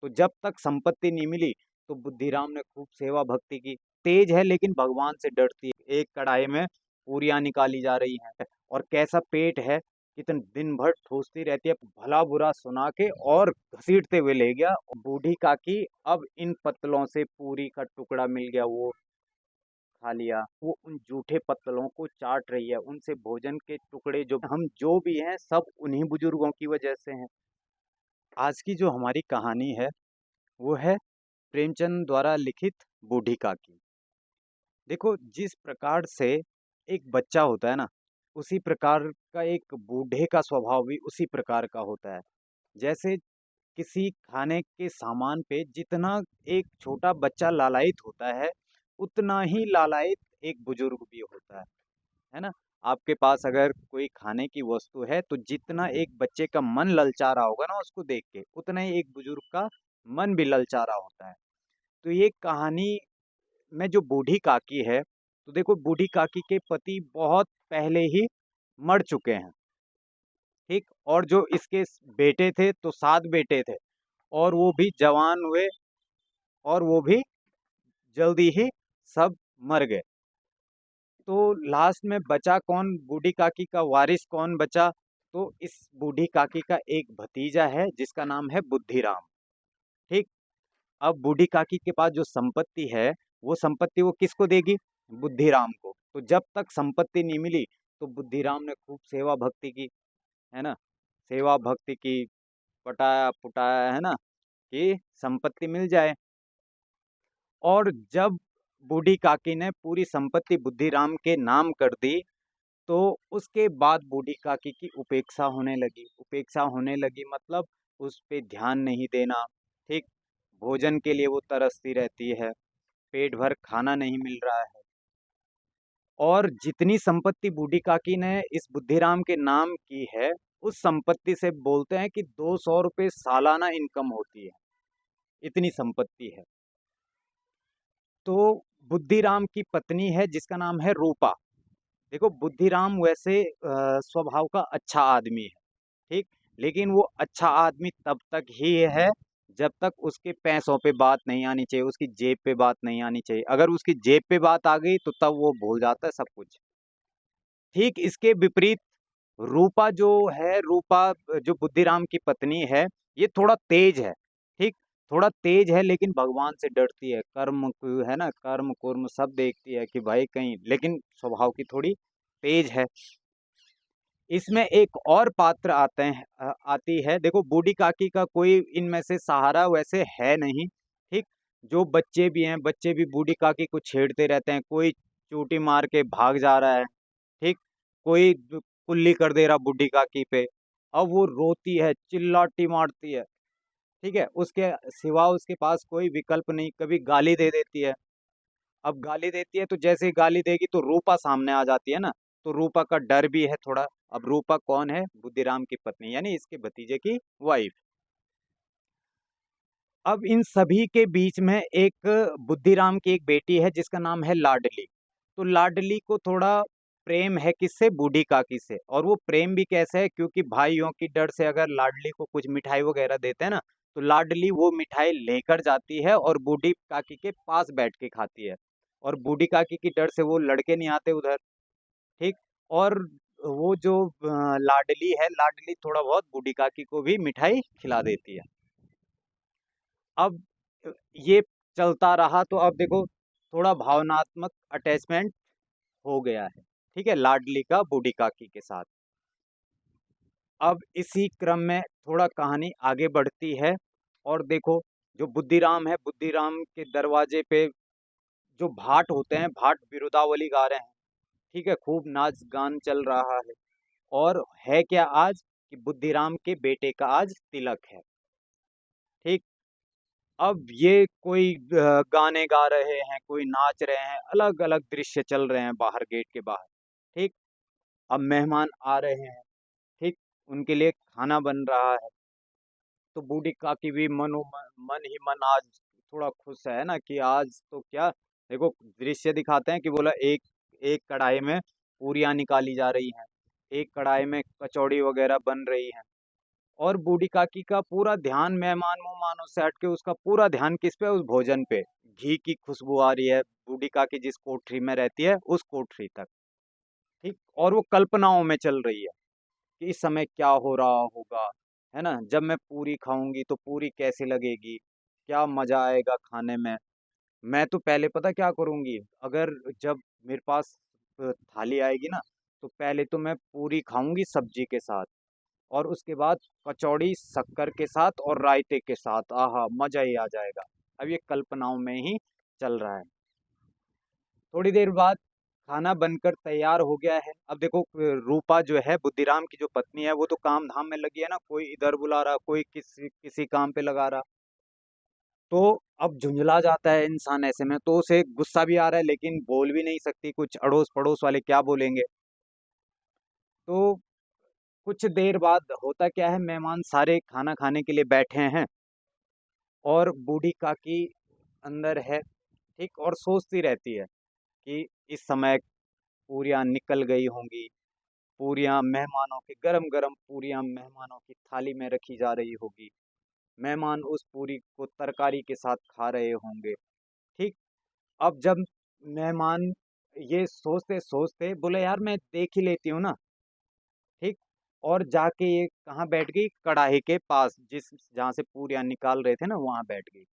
तो जब तक संपत्ति नहीं मिली तो बुद्धिराम ने खूब सेवा भक्ति की। तेज है लेकिन भगवान से डरती है। एक कढ़ाई में पूरियां निकाली जा रही हैं और कैसा पेट है, कितने दिन भर ठूसती रहती है, भला बुरा सुना के और घसीटते हुए ले गया। बूढ़ी काकी अब इन पत्तलों से पूरी का टुकड़ा मिल गया, वो खा लिया। वो उन जूठे पत्तलों को चाट रही है। उनसे भोजन के टुकड़े जो हम जो भी हैं सब उन्हीं बुजुर्गों की वजह से हैं। आज की जो हमारी कहानी है वो है प्रेमचंद द्वारा लिखित बूढ़ी काकी। देखो, जिस प्रकार से एक बच्चा होता है ना, उसी प्रकार का एक बूढ़े का स्वभाव भी उसी प्रकार का होता है। जैसे किसी खाने के सामान पे जितना एक छोटा बच्चा लालायित होता है, उतना ही लालायित एक बुजुर्ग भी होता है ना? आपके पास अगर कोई खाने की वस्तु है तो जितना एक बच्चे का मन ललचा रहा होगा ना उसको देख के, उतना ही एक बुजुर्ग का मन भी ललचा रहा होता है। तो ये कहानी में जो बूढ़ी काकी है, तो देखो बूढ़ी काकी के पति बहुत पहले ही मर चुके हैं, ठीक? और जो इसके बेटे थे तो 7 बेटे थे और वो भी जवान हुए और वो भी जल्दी ही सब मर गए। तो लास्ट में बचा कौन? बूढ़ी काकी का वारिस कौन बचा? तो इस बूढ़ी काकी का एक भतीजा है जिसका नाम है बुद्धिराम, ठीक? अब बूढ़ी काकी के पास जो संपत्ति है, वो संपत्ति वो किसको देगी? बुद्धिराम को। तो जब तक संपत्ति नहीं मिली तो बुद्धिराम ने खूब सेवा भक्ति की, है ना? सेवा भक्ति की, पटाया पुटाया, है ना, कि संपत्ति मिल जाए। और जब बूढ़ी काकी ने पूरी संपत्ति बुद्धिराम के नाम कर दी तो उसके बाद बूढ़ी काकी की उपेक्षा होने लगी। उपेक्षा होने लगी मतलब उस पे ध्यान नहीं देना, ठीक? भोजन के लिए वो तरसती रहती है, पेट भर खाना नहीं मिल रहा है। और जितनी संपत्ति बूढ़ी काकी ने इस बुद्धिराम के नाम की है, उस संपत्ति से बोलते हैं कि 200 रुपये सालाना इनकम होती है, इतनी संपत्ति है। तो बुद्धिराम की पत्नी है जिसका नाम है रूपा। देखो, बुद्धिराम वैसे स्वभाव का अच्छा आदमी है, ठीक? लेकिन वो अच्छा आदमी तब तक ही है जब तक उसके पैसों पे बात नहीं आनी चाहिए, उसकी जेब पे बात नहीं आनी चाहिए। अगर उसकी जेब पे बात आ गई तो तब वो भूल जाता है सब कुछ। ठीक इसके विपरीत रूपा जो है, रूपा जो बुद्धिराम की पत्नी है, ये थोड़ा तेज है, ठीक? थोड़ा तेज है लेकिन भगवान से डरती है। है ना, कर्म कुर्म सब देखती है कि भाई कहीं, लेकिन स्वभाव की थोड़ी तेज है। इसमें एक और पात्र आते हैं, आती है। देखो, बूढ़ी काकी का कोई इनमें से सहारा वैसे है नहीं, ठीक? जो बच्चे भी हैं, बच्चे भी बूढ़ी काकी को छेड़ते रहते हैं। कोई चूटी मार के भाग जा रहा है, ठीक? कोई कुल्ली कर दे रहा बूढ़ी काकी पे। अब वो रोती है, चिल्लाती मारती है, ठीक है? उसके सिवा उसके पास कोई विकल्प नहीं। कभी गाली दे देती है। अब गाली देती है तो जैसे ही गाली देगी तो रूपा सामने आ जाती है ना, तो रूपा का डर भी है थोड़ा। अब रूपा कौन है? बुद्धिराम की पत्नी, यानी इसके भतीजे की वाइफ। अब इन सभी के बीच में एक बुद्धिराम की एक बेटी है जिसका नाम है लाडली। तो लाडली को थोड़ा प्रेम है किससे? बूढ़ी काकी से। और वो प्रेम भी कैसे है? क्योंकि भाइयों की डर से अगर लाडली को कुछ मिठाई वगैरह देते हैं ना, तो लाडली वो मिठाई लेकर जाती है और बूढ़ी काकी के पास बैठ के खाती है। और बूढ़ी काकी की डर से वो लड़के नहीं आते उधर, ठीक? और वो जो लाडली है, लाडली थोड़ा बहुत बूढ़ी काकी को भी मिठाई खिला देती है। अब ये चलता रहा तो अब देखो थोड़ा भावनात्मक अटैचमेंट हो गया है, ठीक है, लाडली का बूढ़ी काकी के साथ। अब इसी क्रम में थोड़ा कहानी आगे बढ़ती है और देखो, जो बुद्धिराम है, बुद्धिराम के दरवाजे पे जो भाट होते हैं, भाट बिरुदावली गा रहे हैं, ठीक है, खूब नाच गान चल रहा है। और है क्या आज? कि बुद्धिराम के बेटे का आज तिलक है, ठीक? अब ये कोई गाने गा रहे हैं, कोई नाच रहे हैं, अलग अलग दृश्य चल रहे हैं बाहर, गेट के बाहर, ठीक? अब मेहमान आ रहे हैं, ठीक? उनके लिए खाना बन रहा है। तो बूढ़ी काकी भी मन ही मन आज थोड़ा खुश है ना कि आज तो क्या, देखो दृश्य दिखाते हैं कि बोला एक एक कढ़ाई में पूरियां निकाली जा रही हैं, एक कढ़ाई में कचौड़ी वगैरह बन रही हैं। और बूढ़ी काकी का पूरा ध्यान मेहमान मेहमानों से हट के उसका पूरा ध्यान किस पे, उस भोजन पे। घी की खुशबू आ रही है, बूढ़ी काकी जिस कोठरी में रहती है उस कोठरी तक। ठीक, और वो कल्पनाओं में चल रही है कि इस समय क्या हो रहा होगा, है ना, जब मैं पूरी खाऊंगी तो पूरी कैसी लगेगी, क्या मजा आएगा खाने में। मैं तो पहले पता क्या करूंगी, अगर जब मेरे पास थाली आएगी ना, तो पहले तो मैं पूरी खाऊंगी सब्जी के साथ, और उसके बाद कचौड़ी शक्कर के साथ और रायते के साथ, आहा मजा ही आ जाएगा। अब ये कल्पनाओं में ही चल रहा है। थोड़ी देर बाद खाना बनकर तैयार हो गया है। अब देखो रूपा जो है, बुद्धिराम की जो पत्नी है, वो तो काम धाम में लगी है ना, कोई इधर बुला रहा, कोई किसी किसी काम पे लगा रहा। तो अब झुंझला जाता है इंसान ऐसे में, तो उसे गुस्सा भी आ रहा है लेकिन बोल भी नहीं सकती कुछ, अड़ोस पड़ोस वाले क्या बोलेंगे। तो कुछ देर बाद होता क्या है, मेहमान सारे खाना खाने के लिए बैठे हैं, और बूढ़ी काकी अंदर है। ठीक, और सोचती रहती है कि इस समय पूरियां निकल गई होंगी, पूरियां मेहमानों की गरम गरम पूरियां मेहमानों की थाली में रखी जा रही होगी, मेहमान उस पूरी को तरकारी के साथ खा रहे होंगे। ठीक, अब जब मेहमान ये सोचते सोचते बोले यार मैं देख ही लेती हूँ ना। ठीक, और जाके ये कहाँ बैठ गई, कढ़ाई के पास, जिस जहाँ से पूरियां निकाल रहे थे ना, वहां बैठ गई।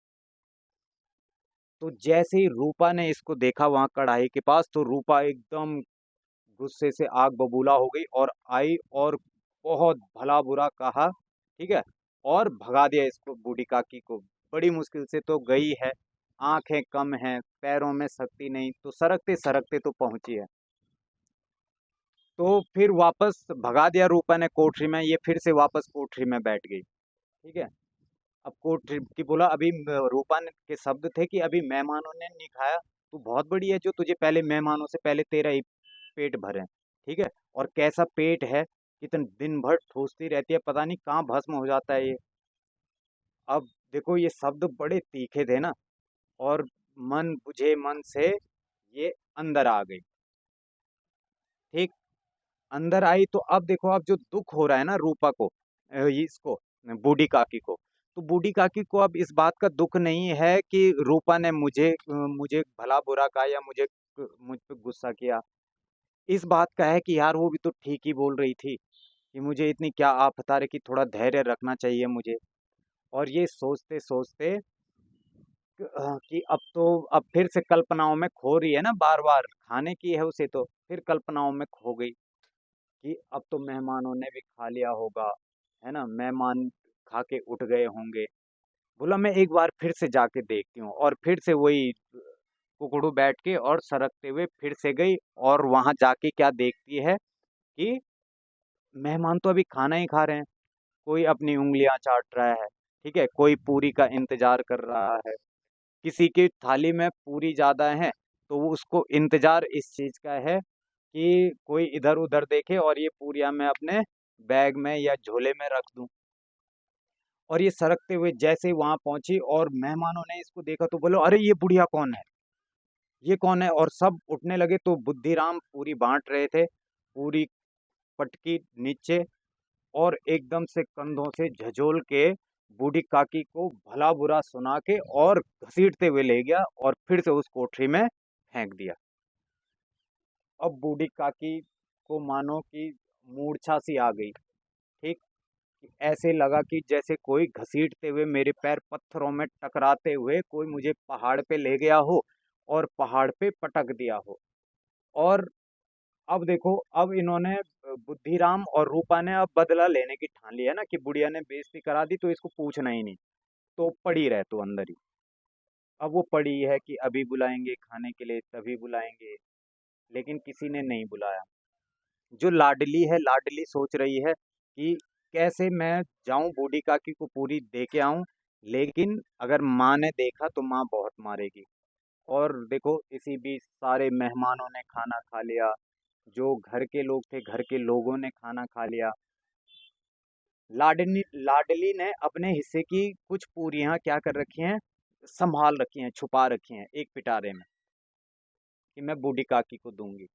तो जैसे ही रूपा ने इसको देखा वहां कढ़ाई के पास, तो रूपा एकदम गुस्से से आग बबूला हो गई और आई, और बहुत भला बुरा कहा। ठीक है, और भगा दिया इसको, बूढ़ी काकी को। बड़ी मुश्किल से तो गई है, आंखें कम हैं, पैरों में शक्ति नहीं, तो सरकते सरकते तो पहुंची है। तो फिर वापस भगा दिया रूपा ने कोठरी में, ये फिर से वापस कोठरी में बैठ गई। ठीक है, अब कोठरी की बोला, अभी रूपा ने के शब्द थे कि अभी मेहमानों ने नहीं खाया, तू बहुत बड़ी है जो तुझे पहले मेहमानों से पहले तेरा ही पेट भरे। ठीक है, और कैसा पेट है, कितने दिन भर ठूसती रहती है, पता नहीं कहाँ भस्म हो जाता है ये। अब देखो ये शब्द बड़े तीखे थे ना, और मन बुझे मन से ये अंदर आ गई। ठीक, अंदर आई तो अब देखो, अब जो दुख हो रहा है ना रूपा को, इसको, बूढ़ी काकी को, तो बूढ़ी काकी को अब इस बात का दुख नहीं है कि रूपा ने मुझे भला बुरा कहा या मुझ पे गुस्सा किया। इस बात का है कि यार वो भी तो ठीक ही बोल रही थी, कि मुझे इतनी क्या आफत आ रही, कि थोड़ा धैर्य रखना चाहिए मुझे। और ये सोचते सोचते कि अब फिर से कल्पनाओं में खो रही है ना, बार बार खाने की है उसे, तो फिर कल्पनाओं में खो गई कि अब तो मेहमानों ने भी खा लिया होगा, है ना, मेहमान खा के उठ गए होंगे। बोला मैं एक बार फिर से जाके देखती हूँ, और फिर से वही कुकड़ू बैठ के और सरकते हुए फिर से गई, और वहां जाके क्या देखती है कि मेहमान तो अभी खाना ही खा रहे हैं, कोई अपनी उंगलियां चाट रहा है। ठीक है, कोई पूरी का इंतजार कर रहा है, किसी की थाली में पूरी ज्यादा है, तो वो उसको इंतजार इस चीज का है कि कोई इधर उधर देखे और ये पूरियां मैं अपने बैग में या झोले में रख दूं। और ये सरकते हुए जैसे ही वहां पहुंची और मेहमानों ने इसको देखा, तो बोलो अरे ये बुढ़िया कौन है, ये कौन है, और सब उठने लगे। तो बुद्धिराम पूरी बांट रहे थे, पूरी पटकी नीचे, और एकदम से कंधों से झजोल के बूढ़ी काकी को भला बुरा सुना के और घसीटते हुए ले गया, और फिर से उस कोठरी में फेंक दिया। अब बूढ़ी काकी को मानो कि मूर्छा सी आ गई। ठीक, ऐसे लगा कि जैसे कोई घसीटते हुए, मेरे पैर पत्थरों में टकराते हुए कोई मुझे पहाड़ पे ले गया हो, और पहाड़ पे पटक दिया हो। और अब देखो, अब इन्होंने बुद्धिराम और रूपा ने अब बदला लेने की ठान ली है ना, कि बुढ़िया ने बेइज्जती करा दी तो इसको पूछना ही नहीं, तो पड़ी रहे तो अंदर ही। अब वो पड़ी है कि अभी बुलाएंगे खाने के लिए, तभी बुलाएंगे, लेकिन किसी ने नहीं बुलाया। जो लाडली है, लाडली सोच रही है कि कैसे मैं जाऊं बूढ़ी काकी को पूरी दे के आऊं, लेकिन अगर माँ ने देखा तो माँ बहुत मारेगी। और देखो इसी बीच सारे मेहमानों ने खाना खा लिया, जो घर के लोग थे, घर के लोगों ने खाना खा लिया। लाडली लाडली ने अपने हिस्से की कुछ पूरियां क्या कर रखी हैं, संभाल रखी हैं, छुपा रखी हैं एक पिटारे में, कि मैं बूढ़ी काकी को दूंगी।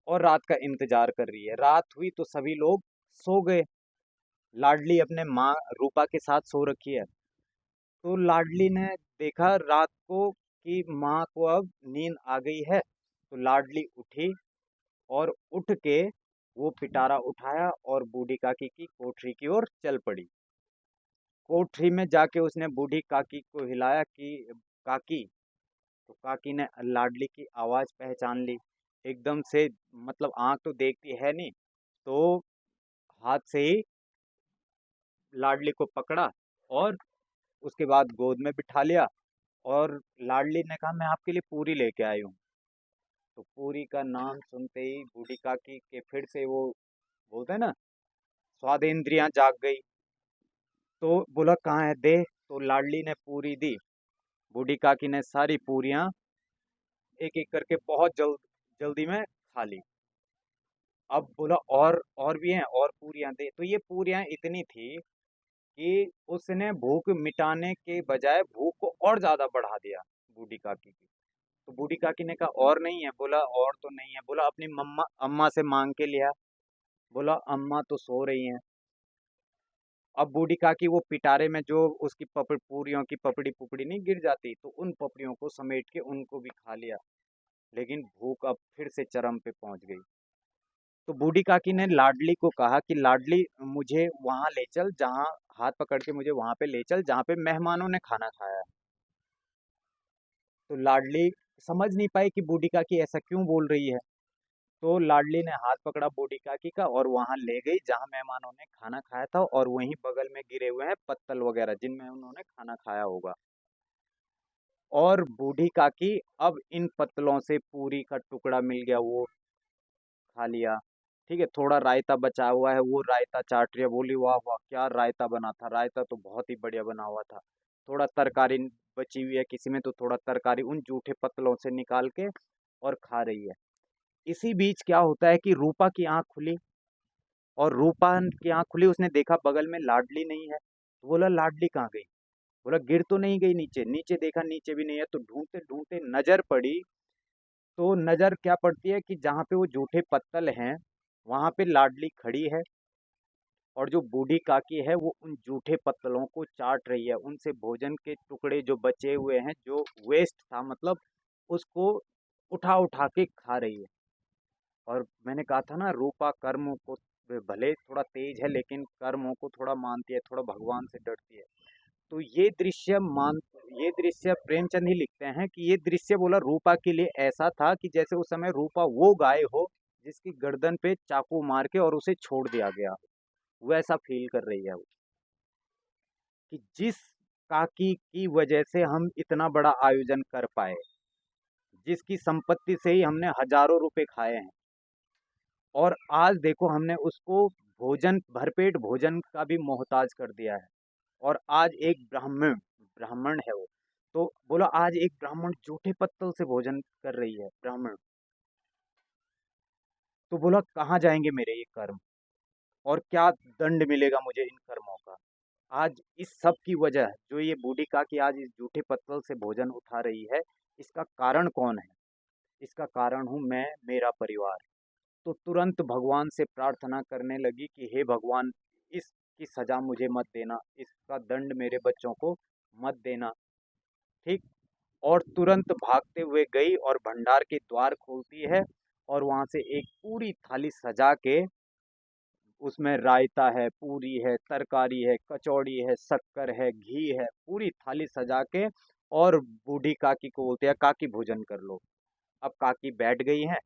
और रात का इंतजार कर रही है। रात हुई तो सभी लोग सो गए। लाडली अपने माँ रूपा के साथ सो रखी है। तो लाडली ने देखा रात को कि माँ को अब नींद आ गई है, तो लाडली उठी और उठ के वो पिटारा उठाया और बूढ़ी काकी की कोठरी की ओर चल पड़ी। कोठरी में जाके उसने बूढ़ी काकी को हिलाया कि काकी। तो काकी ने लाडली की आवाज पहचान ली एकदम से, मतलब आंख तो देखती है नहीं, तो हाथ से ही लाडली को पकड़ा और उसके बाद गोद में बिठा लिया। और लाडली ने कहा मैं आपके लिए पूरी लेके आई हूँ। तो पूरी का नाम सुनते ही बूढ़ी काकी के फिर से वो बोलते हैं ना, स्वादेंद्रियां जाग गई। तो बोला कहाँ है दे। तो लाडली ने पूरी दी। बूढ़ी काकी ने सारी पूरियां एक एक करके बहुत जल्दी में खा ली। अब बोला और भी हैं, और पूरियां दे। तो ये पूरियां इतनी थी कि उसने भूख मिटाने के बजाय भूख को और ज्यादा बढ़ा दिया बूढ़ी काकी की। तो बूढ़ी काकी ने कहा और नहीं है। बोला और तो नहीं है। बोला अपनी मम्मा अम्मा से मांग के लिया। बोला अम्मा तो सो रही हैं। अब बूढ़ी काकी वो पिटारे में जो उसकी पपड़ पूरियों की पपड़ी पुपड़ी नहीं गिर जाती, तो उन पपड़ियों को समेट के उनको भी खा लिया। लेकिन भूख अब फिर से चरम पे पहुंच गई। तो बूढ़ी काकी ने लाडली को कहा कि लाडली मुझे वहां ले चल, जहां हाथ पकड़ के मुझे वहां पे ले चल जहां पे मेहमानों ने खाना खाया है। तो लाडली समझ नहीं पाई कि बूढ़ी काकी ऐसा क्यों बोल रही है। तो लाडली ने हाथ पकड़ा बूढ़ी काकी का और वहां ले गई जहां मेहमानों ने खाना खाया था, और वहीं बगल में गिरे हुए हैं पत्तल वगैरह जिनमें उन्होंने खाना खाया होगा। और बूढ़ी काकी अब इन पत्तलों से पूरी का टुकड़ा मिल गया वो खा लिया। ठीक है, थोड़ा रायता बचा हुआ है, वो रायता चाट रही है, बोली वाह वाह क्या रायता बना था, रायता तो बहुत ही बढ़िया बना हुआ था। थोड़ा तरकारी बची हुई है किसी में, तो थोड़ा तरकारी उन जूठे पत्तलों से निकाल के और खा रही है। इसी बीच क्या होता है कि रूपा की आंख खुली। और रूपा की आंख खुली, उसने देखा बगल में लाडली नहीं है, तो बोला लाडली कहाँ गई। बोला गिर तो नहीं गई नीचे। नीचे देखा, नीचे भी नहीं है। तो ढूंढते ढूंढते नजर पड़ी। तो नजर क्या पड़ती है कि जहाँ पे वो जूठे पत्तल हैं वहां पे लाडली खड़ी है, और जो बूढ़ी काकी है वो उन जूठे पत्तलों को चाट रही है। उनसे भोजन के टुकड़े जो बचे हुए हैं, जो वेस्ट था मतलब, उसको उठा उठा के खा रही है। और मैंने कहा था ना, रूपा कर्म को भले थोड़ा तेज है लेकिन कर्मों को थोड़ा मानती है, थोड़ा भगवान से डरती है। तो ये दृश्य प्रेमचंद ही लिखते हैं कि ये दृश्य बोला रूपा के लिए ऐसा था कि जैसे उस समय रूपा वो गाय हो जिसकी गर्दन पे चाकू मार के और उसे छोड़ दिया गया। वैसा फील कर रही है वो, कि जिस काकी की वजह से हम इतना बड़ा आयोजन कर पाए, जिसकी संपत्ति से ही हमने हजारों रुपए खाए हैं, और आज देखो हमने उसको भोजन, भरपेट भोजन का भी मोहताज कर दिया है। और आज एक ब्राह्मण ब्राह्मण है वो। तो बोला आज एक ब्राह्मण जूठे पत्तल से भोजन कर रही है ब्राह्मण। तो बोला कहाँ जाएंगे मेरे ये कर्म, और क्या दंड मिलेगा मुझे इन कर्मों का। आज इस सब की वजह, जो ये बूढ़ी काकी आज इस जूठे पत्तल से भोजन उठा रही है, इसका कारण कौन है। इसका कारण हूँ मैं, मेरा परिवार। तो तुरंत भगवान से प्रार्थना करने लगी कि हे भगवान, इसकी सजा मुझे मत देना, इसका दंड मेरे बच्चों को मत देना। ठीक। और तुरंत भागते हुए गई और भंडार के द्वार खोलती है, और वहां से एक पूरी थाली सजा के, उसमें रायता है, पूरी है, तरकारी है, कचौड़ी है, शक्कर है, घी है, पूरी थाली सजा के, और बूढ़ी काकी को बोलते हैं काकी भोजन कर लो। अब काकी बैठ गई है।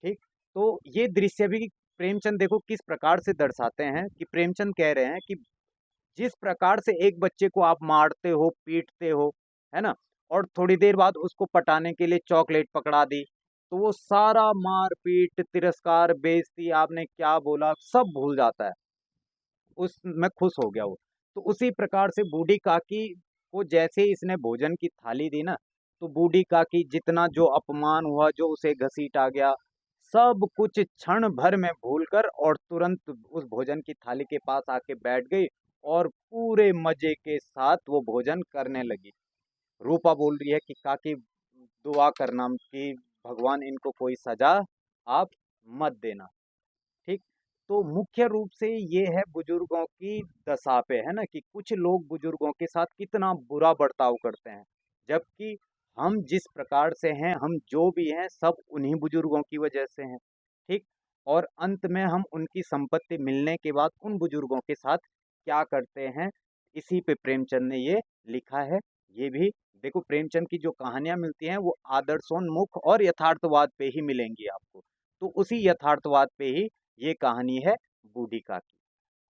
ठीक। तो ये दृश्य भी प्रेमचंद देखो किस प्रकार से दर्शाते हैं, कि प्रेमचंद कह रहे हैं कि जिस प्रकार से एक बच्चे को आप मारते हो, पीटते हो, है ना, और थोड़ी देर बाद उसको पटाने के लिए चॉकलेट पकड़ा दी, तो वो सारा मार पीट, तिरस्कार, बेइज्जती, आपने क्या बोला सब भूल जाता है, उसमें खुश हो गया वो। तो उसी प्रकार से बूढ़ी काकी को जैसे ही इसने भोजन की थाली दी ना, तो बूढ़ी काकी जितना जो अपमान हुआ, जो उसे घसीटा गया, सब कुछ क्षण भर में भूलकर और तुरंत उस भोजन की थाली के पास आके बैठ गई, और पूरे मजे के साथ वो भोजन करने लगी। रूपा बोल रही है कि काकी दुआ करना कि भगवान इनको कोई सजा आप मत देना। ठीक। तो मुख्य रूप से ये है बुजुर्गों की दशा पे, है ना, कि कुछ लोग बुजुर्गों के साथ कितना बुरा बर्ताव करते हैं, जबकि हम जिस प्रकार से हैं, हम जो भी हैं, सब उन्हीं बुजुर्गों की वजह से हैं। ठीक। और अंत में हम उनकी संपत्ति मिलने के बाद उन बुजुर्गों के साथ क्या करते हैं, इसी पे प्रेमचंद ने ये लिखा है। ये भी देखो, प्रेमचंद की जो कहानियां मिलती हैं वो आदर्शोन्मुख और यथार्थवाद पे ही मिलेंगी आपको। तो उसी यथार्थवाद पे ही ये कहानी है बूढ़ी का की।